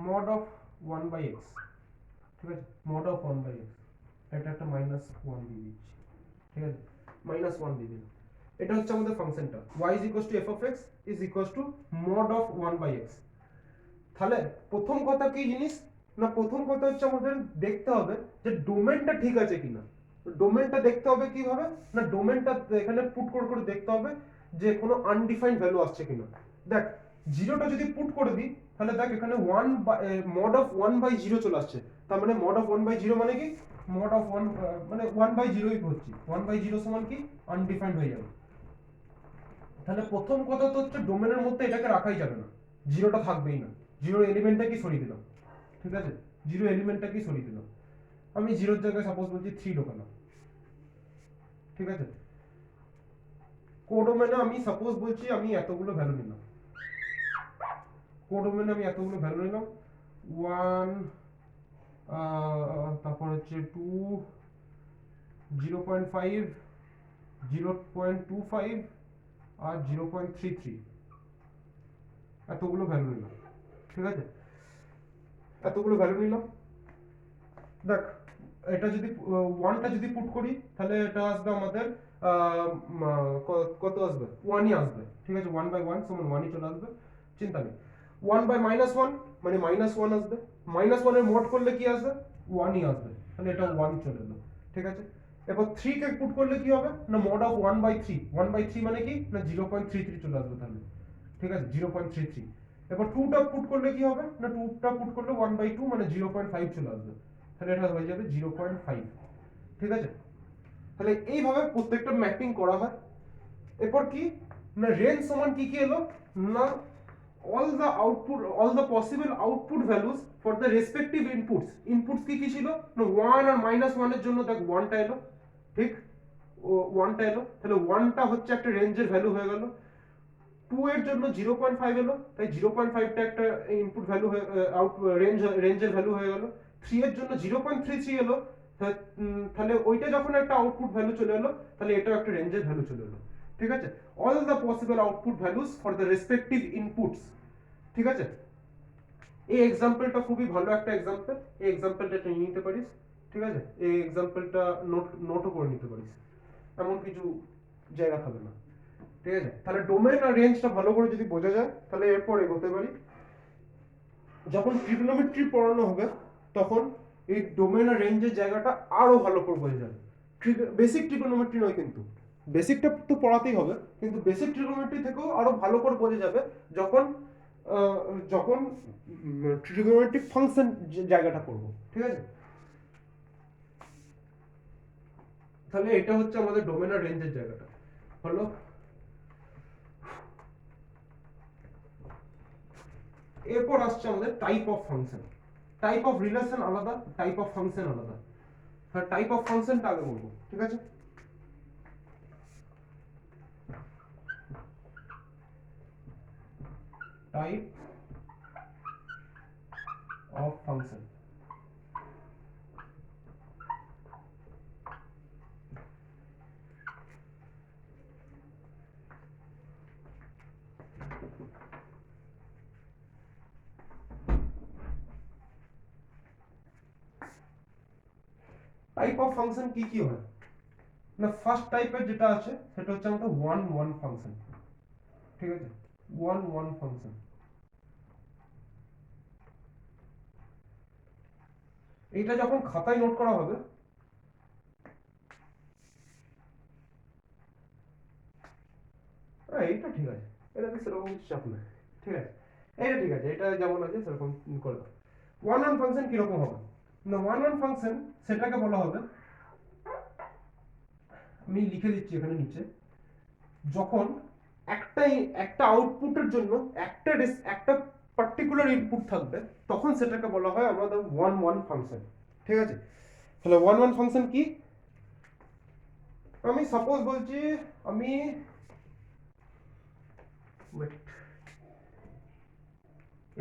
mod of 1 by x, ঠিক আছে, mod of 1 by x, এটা একটা মাইনাস 1 দিয়ে দিচ্ছি, ঠিক আছে, মাইনাস 1 দিয়ে দিলাম, এটা হচ্ছে আমাদের ফাংশনটা y is equals to f of x is equals to mod of 1 by x। তাহলে প্রথম কথা কি জিনিস না, প্রথম কথা হচ্ছে আমাদের দেখতে হবে যে ডোমেনটা ঠিক আছে কিনা। ডোমেনটা দেখতে হবে কিভাবে না, ডোমেনটা এখানে পুট করে করে দেখতে হবে যে কোনো আনডিফাইন্ড ভ্যালু আসছে কিনা। দেখ জিরোটা যদি পুট করে দিই তাহলে দেখ এখানে mod of 1 by 0 চলে আসছে, তার মানে mod of 1 by 0 মানে কি, mod of 1 মানে 1 by 0 ই হচ্ছে, 1 by 0 সমান কি আনডিফাইন্ড হয়ে যাবে। তাহলে প্রথম কথা তো হচ্ছে ডোমেনের মধ্যে এটাকে রাখাই যাবে না, জিরোটা থাকবেই না, জিরো এলিমেন্টটা কি সরিয়ে দিলাম, ঠিক আছে, জিরো এলিমেন্টটা কি সরিয়ে দিলাম। আমি জিরোর জায়গায় সাপোজ বলছি 3 ঢোকালাম, ঠিক আছে। কোডোমেনে আমি সাপোজ বলছি আমি এতগুলো ভ্যালু নিলাম, কোডোমেনে আমি এতগুলো ভ্যালু নিলাম 1, তারপর হচ্ছে 2, 0.5, 0.25 আর 0.33, এতগুলো ভ্যালু নিলাম, ঠিক আছে। এতগুলো ভ্যালু নিলাম, দেখ এটা যদি ওয়ানটা যদি পুট করি তাহলে এটা আসবে আমাদের কত আসবে, ওয়ানই আসবে, ঠিক আছে। 1/1 সমান ওয়ানই চলে আসবে, চিন্তা নেই। 1/-1 মানে -1 আসবে, -1 এর মড করলে কি আসবে, ওয়ানই আসবে, তাহলে এটা 1 চলে এলো, ঠিক আছে। এবার 3 কে পুট করলে কি হবে না, মড অফ 1/3, 1/3 মানে কি না 0.33 চলে আসবে তাহলে, ঠিক আছে, 0.33। এবার 2টা পুট করলে কি হবে না, 2টা পুট করলে 1/2 মানে 0.5 চলে আসবে, তাহলে এটা হয়ে যাবে 0.5, ঠিক আছে। তাহলে এইভাবে প্রত্যেকটা ম্যাপিং করা হয়। এরপর কি না রেঞ্জ সমান কি কি এলো না, all the possible output values for the respective inputs কি কি ছিল না 1 আর -1 এর জন্য দেখ 1টা এলো, ঠিক, ও 1টা এলো, তাহলে 1টা হচ্ছে একটা রেঞ্জের ভ্যালু হয়ে গেল। 2 এর জন্য 0.5 এলো, তাই 0.5টা একটা ইনপুট ভ্যালু আউট রেঞ্জের ভ্যালু হয়ে গেল। 3 এর জন্য 0.33 এলো, তাহলে ওইটা যখন একটা আউটপুট ভ্যালু চলে এলো তাহলে এটাও একটা রেঞ্জের ভ্যালু চলে এলো, ঠিক আছে। All the possible output values for the respective inputs, ঠিক আছে। এই এক্সাম্পলটা খুবই ভালো একটা এক্সাম্পল, এই এক্সাম্পলটা তুই নিতে পারিস, ঠিক আছে। এই এক্সাম্পলটা নোটও করে নিতে পারিস, এমন কিছু জায়গা থাকবে না, ঠিক আছে। তাহলে ডোমেন আর রেঞ্জটা ভালো করে যদি বোঝা যায় তাহলে এরপর এগোতে পারি। যখন ট্রিগোনোমেট্রি পড়ানো হবে তখন এই ডোমেন আর রেঞ্জের জায়গাটা আরো ভালো করে বোঝা যাবে। বেসিক ট্রিগোনোমেট্রি নয় কিন্তু, বেসিকটা তো পড়াতেই হবে, কিন্তু বেসিক ট্রিগোনোমেট্রি থেকেও আরো ভালো করে বোঝা যাবে যখন যখন ট্রিগোনোমেট্রিক ফাংশন জায়গাটা পড়বো, ঠিক আছে। তাহলে এটা হচ্ছে আমাদের ডোমেন আর রেঞ্জের জায়গাটা হলো। এরপর আসছে আমাদের type of function. Type of relation আলাদা, টাইপ অফ ফাংশন আলাদা। হ্যাঁ, টাইপ অফ ফাংশনটা আগে বলবো, ঠিক আছে। Type of function, type of function কি কি হয় না, ফার্স্ট টাইপের যেটা আছে সেটা হচ্ছে আমাদের ওয়ান ওয়ান ফাংশন, ঠিক আছে। ওয়ান ওয়ান ফাংশন, এইটা যখন খাতায় নোট করা হবে এইটা ঠিক আছে, এটাতে সেরকম কিছু চাপ নেই, ঠিক আছে। এটা ঠিক আছে, এটা যেমন আছে সেরকম করে দাও। ওয়ান ওয়ান ফাংশন কিরকম হবে না, ওয়ান ওয়ান ফাংশন সেটাকে বলা হবে, আমি লিখে দিচ্ছি এখানে নিচে, যখন একটা আউটপুটের জন্য একটা পার্টিকুলার ইনপুট থাকবে তখন সেটাকে বলা হয় আমাদের ওয়ান ওয়ান ফাংশন, ঠিক আছে। তাহলে ওয়ান ওয়ান ফাংশন কি, আমি সাপোজ বলছি আমি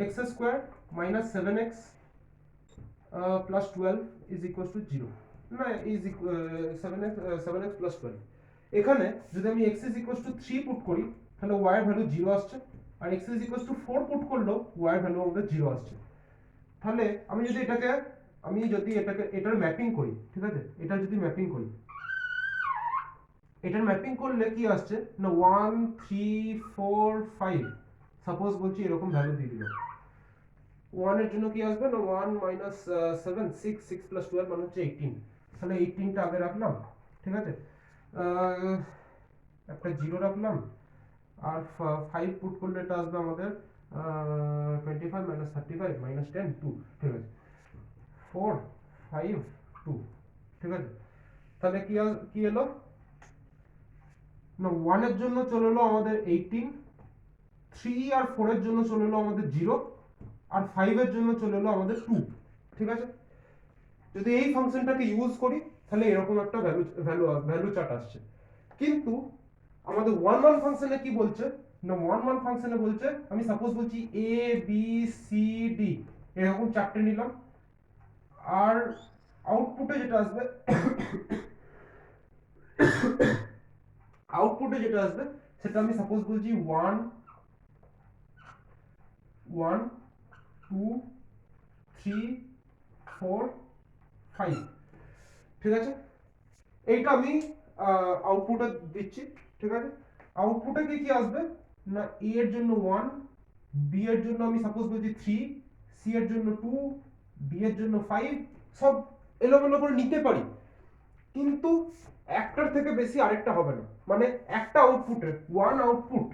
x square minus 7x plus 12 is equal to 0 না ইজ 7x প্লাস 12, এখানে যদি আমি x is equal to 3 put করি তাহলে y এর ভ্যালু 0 আসছে, আর x is equal to 4 put করলেও y এর ভ্যালু আমাদের 0 আসছে। তাহলে আমি যদি এটাকে এটার ম্যাপিং করি, ঠিক আছে, এটা যদি ম্যাপিং করি, এটার ম্যাপিং করলে কি আসছে না 1 3 4 5, সাপোজ বলছি এরকম ভ্যালু দিয়ে দিলাম। 1 এর জন্য কি আসবে না 1 মাইনাস 7 6 6 প্লাস 12 মানে হচ্ছে 18, তাহলে 18টা আগে রাখলাম, ঠিক আছে। একটা 0 রাখলাম, আর 5 পুট করলে এটা আসবে আমাদের 25 মাইনাস 35 মাইনাস 10 2, ঠিক আছে। 4 5 2, ঠিক আছে। তাহলে কি এলো না 1 এর জন্য চলে এলো আমাদের 18, 3 আর 4 এর জন্য চলে এলো আমাদের 0, আর 5 এর জন্য চলে এলো আমাদের 2, ঠিক আছে। যদি এই ফাংশনটাকে ইউজ করি তাহলে এরকম একটা ভ্যালু চার্ট আসছে। কিন্তু আমাদের ওয়ান ওয়ান ফাংশনে কি বলছে না, ওয়ান ওয়ান ফাংশনে বলছে আমি সাপোজ বলছি এ বি সি ডি এরকম চারটে নিলাম, আর আউটপুটে যেটা আসবে আউটপুটে যেটা আসবে সেটা আমি সাপোজ বলছি 1 1 2 3 4 5, ঠিক আছে। এইটা আমি আউটপুটে দিচ্ছি, ঠিক আছে। আউটপুটে কি কি আসবে না, এ এর জন্য 1, বি এর জন্য আমি সাপোজ বলছি 3, সি এর জন্য 2, ডি এর জন্য 5, সব এলোমেলো করে নিতে পারি, কিন্তু একটার থেকে বেশি আরেকটা হবে না। মানে একটা আউটপুটে one output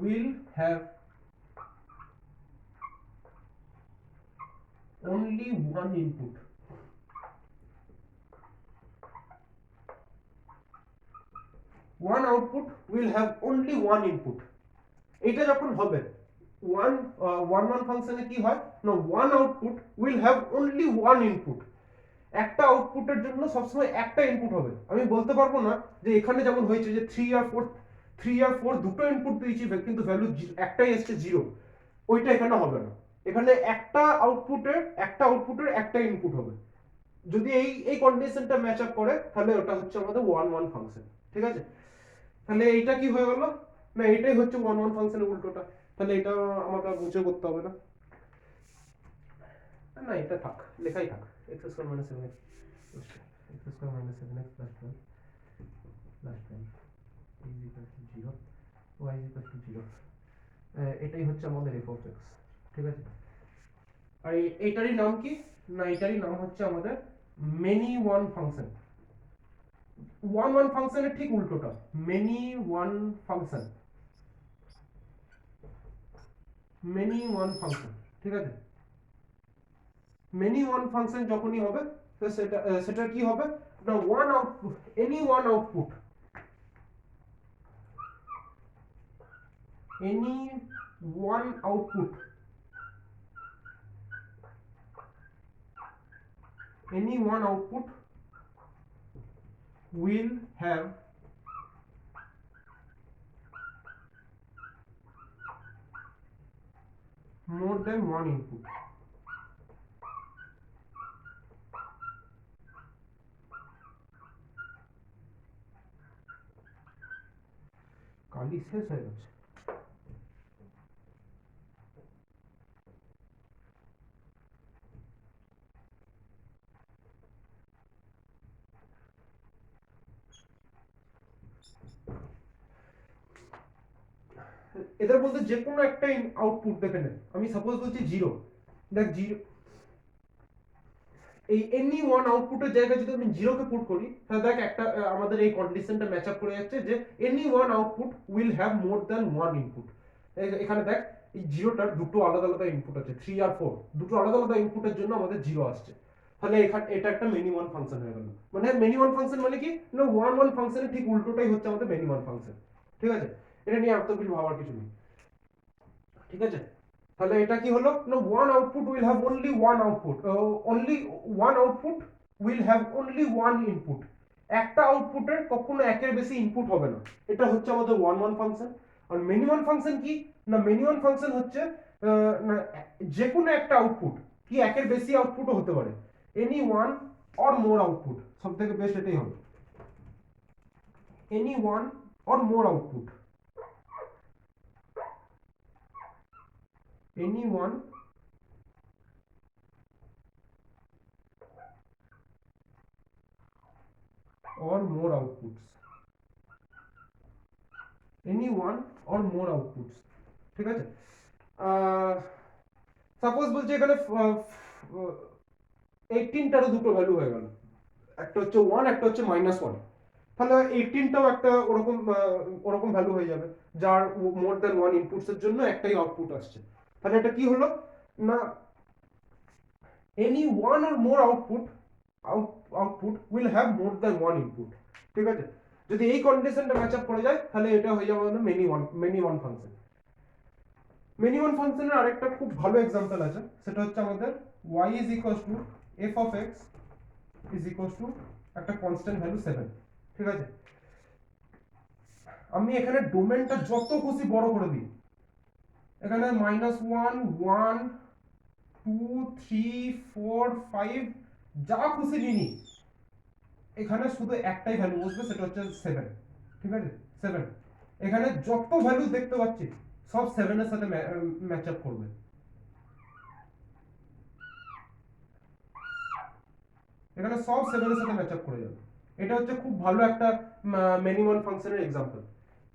will have only one input. One output will have only one input. এটা যখন হবে ওয়ান ওয়ান ফাংশনে কি হয় না, one output will have only one input. একটা আউটপুটের জন্য সবসময় একটা ইনপুট হবে। আমি বলতে পারবো না যে এখানে যেমন হয়েছে যে 3 আর 4 দুটো ইনপুট দিয়েছি কিন্তু ভ্যালু একটাই এসছে 0, ওইটা এখানে হবে না। এখানে একটা আউটপুটের একটা ইনপুট হবে। যদি এই এই কন্ডিশনটা ম্যাচ আপ করে তাহলে ওটা হচ্ছে আমাদের ওয়ান ওয়ান ফাংশন, ঠিক আছে। তাহলে এইটা কি হয়ে গেল না, এটাই হচ্ছে ওয়ান ওয়ান ফাংশনের উল্টোটা। তাহলে এটা আমাকে বুঝে করতে হবে না, না এটা থাক, লেখাই থাক। x square minus 7x x square minus 7x plus 12 is equal to 0, y is equal to 0। এটাই হচ্ছে আমাদের f অফ x, ঠিক আছে। আর এইটারই নাম কি না, এটারই নাম হচ্ছে আমাদের many one function. One one ফাংশনের ঠিক উল্টোটা many one function, many one function, ঠিক আছে। মেনি ওয়ান ফাংশন যখনই হবে তো সেটা কি হবে না, one output, any one output, any one output, any one output will have more than one input. কালি শেষ হয়ে গেছে। এদের বলতে যে কোনো একটা আউটপুট দেখে নেন, আমি সাপোজ বলছি 0, দেখ 0, এই এনি ওয়ান আউটপুটের জায়গায় যদি আমি 0 কে পুট করি তাহলে দেখ একটা আমাদের এই কন্ডিশনটা ম্যাচ আপ করে যাচ্ছে যে any one output will have more than one input. এখানে দেখ এই 0টার দুটো আলাদা আলাদা ইনপুট আছে, 3 আর 4 দুটো আলাদা আলাদা ইনপুটের জন্য আমাদের 0 আসছে। তাহলে এখানে এটা একটা মেনি ওয়ান ফাংশন হয়ে গেল। মানে মেনি ওয়ান ফাংশন মানে কি না, ওয়ান ওয়ান ফাংশনের ঠিক উল্টোটাই হচ্ছে আমাদের মেনি ওয়ান ফাংশন, ঠিক আছে। এটা নিয়ে এত কিছু ভাবার কিছু নেই, ঠিক আছে। তাহলে এটা কি হলো না, one output will have only one output, only one output will have only one input. একটা আউটপুটের কখনো একের বেশি ইনপুট হবে না, এটা হচ্ছে আমাদের one one function. Are many one function কি না, মেনি ওয়ান ফাংশন হচ্ছে না যে কোনো একটা আউটপুট কি একের বেশি আউটপুটও হতে পারে, any one or more output, সব থেকে বেস্ট এটাই হবে, any one or more output, any one or more outputs, any one or more outputs, ঠিক আছে। সাপোজ বলছি এখানে 18টারও দুটো ভ্যালু হয়ে গেল, একটা হচ্ছে 1 একটা হচ্ছে -1, তাহলে 18টাও একটা ওরকম ভ্যালু হয়ে যাবে যার মোর দ্যান ওয়ান ইনপুটস এর জন্য একটাই আউটপুট আসছে। তাহলে এটা কি হলো না, any one or more output will have more than one input. ঠিক আছে, যদি এই কন্ডিশনটা ম্যাচ আপ করে যায় তাহলে এটা হয়ে যাবে আমাদের many one function. Many one ফাংশনের আরেকটা খুব ভালো एग्जांपल আছে, সেটা হচ্ছে আমাদের y is equals to f of x is equals to একটা কনস্ট্যান্ট ভ্যালু 7। ঠিক আছে, আমি এখানে ডোমেনটা যত খুশি বড় করে দিই, এখানে -1 1 2 3 4 5 যা খুশি নিনি, এখানে শুধু একটাই ভ্যালু বসবে, সেটা হচ্ছে 7। ঠিক আছে, 7, এখানে যত ভ্যালু দেখতে পাচ্ছি সব 7 এর সাথে ম্যাচ আপ করবে। এখানে সব 7 এর সাথে ম্যাচ আপ করে যাবে। এটা হচ্ছে খুব ভালো একটা মেনি ওয়ান ফাংশনের एग्जांपल।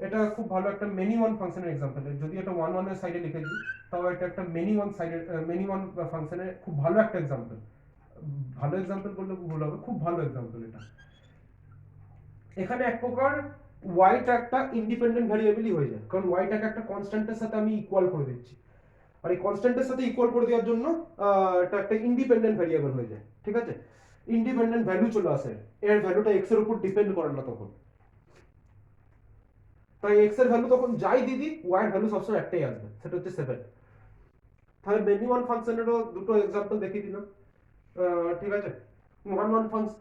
এটা খুব ভালো একটা মেনি ওয়ান ফাংশনের एग्जांपल। যদি এটা 1 1 এর সাইডে লিখেছি, তাও এটা একটা মেনি ওয়ান সাইডে মেনি ওয়ান ফাংশনের খুব ভালো একটা एग्जांपल। ভালো एग्जांपल বললে ভুল হবে, খুব ভালো एग्जांपल এটা। এখানে এক প্রকার y টা একটা ইন্ডিপেন্ডেন্ট ভ্যারিয়েবলই হয়ে যায়, কারণ y টাকে একটা কনস্ট্যান্টের সাথে আমি ইকুয়াল করে দিচ্ছি। আর এই কনস্ট্যান্টের সাথে ইকুয়াল করে দেওয়ার জন্য এটা একটা ইন্ডিপেন্ডেন্ট ভ্যারিয়েবল হয়ে যায়। ঠিক আছে, ইন্ডিপেন্ডেন্ট ভ্যালু চলে আসে, এর ভ্যালুটা x এর উপর ডিপেন্ড করে না তখন। তাই x এর ভ্যালু তখন যাই দিদি, y এর ভ্যালু সবসময় একটাই আসবে, সেটা হচ্ছে 7। তাহলে মেনি ওয়ান ফাংশনেরও দুটো एग्जांपल দেখিয়ে দিলাম। ঠিক আছে, ওয়ান ওয়ান ফাংশন